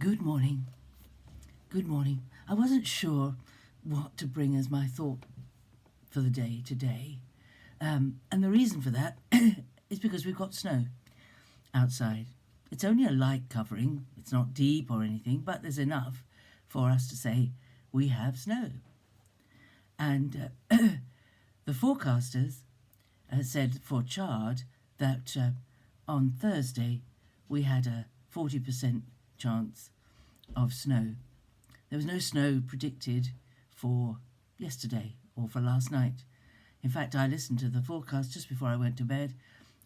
Good morning. Good morning. I wasn't sure what to bring as my thought for the day today. And the reason for that is because we've got snow outside. It's only a light covering, it's not deep or anything, but there's enough for us to say we have snow. And the forecasters said for Chard that on Thursday we had a 40% chance of snow. There was no snow predicted for yesterday or for last night. In fact, I listened to the forecast just before I went to bed,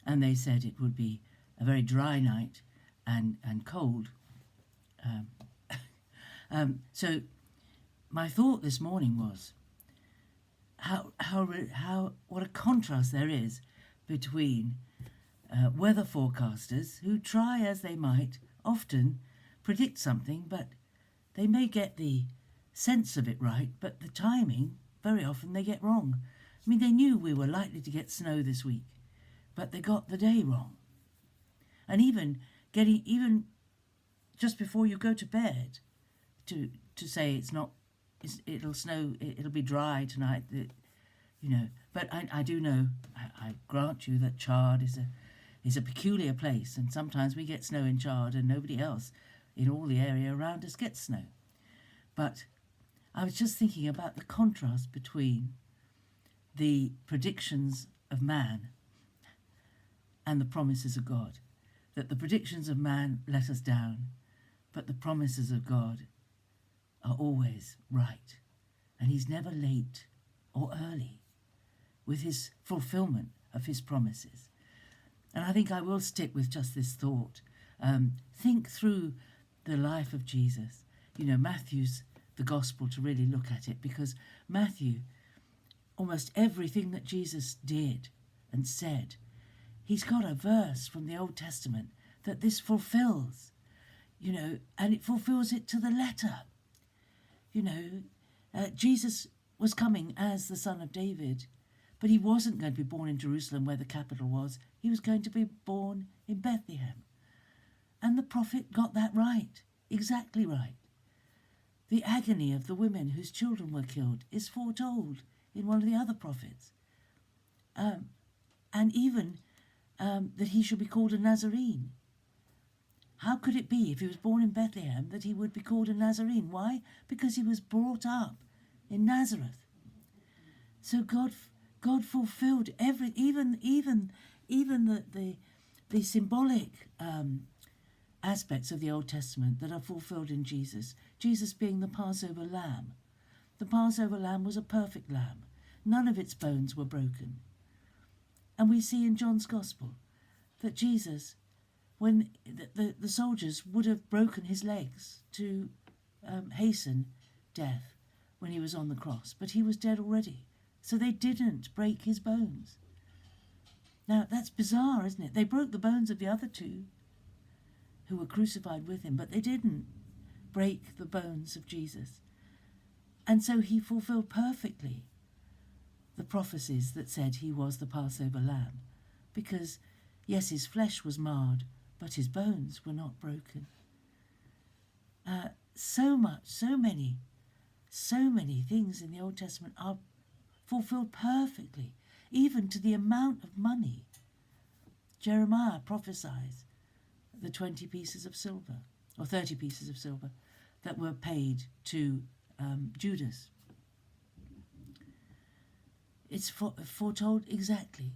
and they said it would be a very dry night and cold. So my thought this morning was what a contrast there is between weather forecasters who try as they might often predict something, but they may get the sense of it right, but the timing very often they get wrong. I mean, they knew we were likely to get snow this week, but they got the day wrong. And even just before you go to bed to say it'll snow, it'll be dry tonight, But I do know, I grant you that Chard is a peculiar place, and sometimes we get snow in Chard and nobody else in all the area around us gets snow. But I was just thinking about the contrast between the predictions of man and the promises of God. That the predictions of man let us down, but the promises of God are always right. And he's never late or early with his fulfillment of his promises. And I think I will stick with just this thought. Think through the life of Jesus. Matthew's the gospel to really look at it, because Matthew, almost everything that Jesus did and said, he's got a verse from the Old Testament that this fulfills, and it fulfills it to the letter. Jesus was coming as the son of David, but he wasn't going to be born in Jerusalem where the capital was. He was going to be born in Bethlehem. And the prophet got that right, exactly right. The agony of the women whose children were killed is foretold in one of the other prophets. And even that he should be called a Nazarene. How could it be, if he was born in Bethlehem, that he would be called a Nazarene? Why? Because he was brought up in Nazareth. So God fulfilled even the symbolic aspects of the Old Testament that are fulfilled in Jesus. Jesus being the Passover lamb. The Passover lamb was a perfect lamb. None of its bones were broken. And we see in John's Gospel that Jesus, when the soldiers would have broken his legs to hasten death when he was on the cross, but he was dead already. So they didn't break his bones. Now, that's bizarre, isn't it? They broke the bones of the other two who were crucified with him, but they didn't break the bones of Jesus. And so he fulfilled perfectly the prophecies that said he was the Passover lamb, because, yes, his flesh was marred, but his bones were not broken. So many things in the Old Testament are fulfilled perfectly, even to the amount of money. Jeremiah prophesies the 20 pieces of silver, or 30 pieces of silver, that were paid to Judas. It's foretold exactly.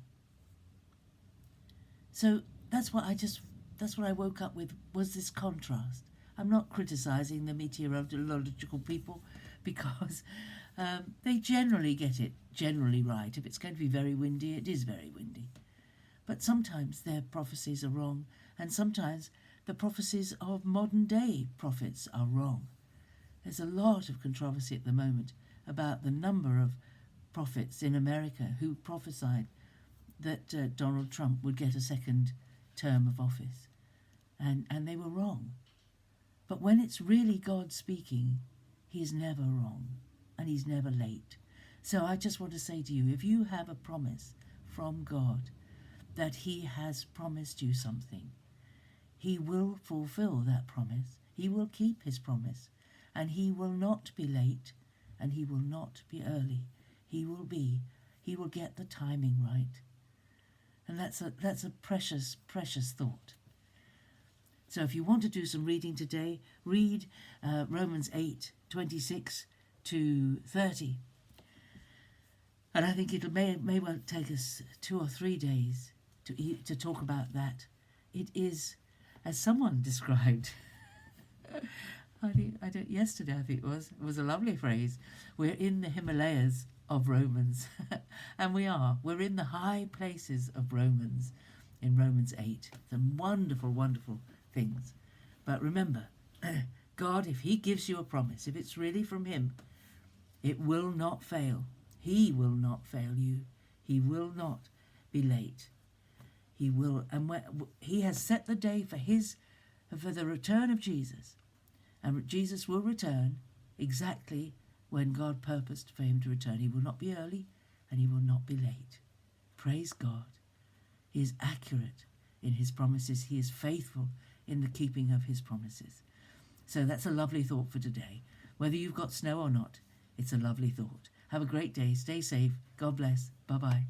So that's what I woke up with, was this contrast. I'm not criticizing the meteorological people, because they generally get it generally right. If it's going to be very windy, it is very windy. But sometimes their prophecies are wrong, and sometimes the prophecies of modern day prophets are wrong. There's a lot of controversy at the moment about the number of prophets in America who prophesied that Donald Trump would get a second term of office. And they were wrong. But when it's really God speaking, he is never wrong, and he's never late. So I just want to say to you, if you have a promise from God that he has promised you something, he will fulfill that promise. He He will keep his promise, and he will not be late, and he will not be early. He will get the timing right. And that's a precious, precious thought. So if you want to do some reading today, read Romans 8:26 to 30. And I think it may well take us 2 or 3 days to talk about that. It is, as someone described, yesterday I think it was a lovely phrase. We're in the Himalayas of Romans, and we're in the high places of Romans in Romans 8. Some wonderful, wonderful things. But remember, God, if he gives you a promise, if it's really from him, it will not fail. He will not fail you. He will not be late. He will, and he has set the day for the return of Jesus, and Jesus will return exactly when God purposed for him to return. He will not be early, and he will not be late. Praise God. He is accurate in his promises. He is faithful in the keeping of his promises. So that's a lovely thought for today. Whether you've got snow or not, it's a lovely thought. Have a great day. Stay safe. God bless. Bye-bye.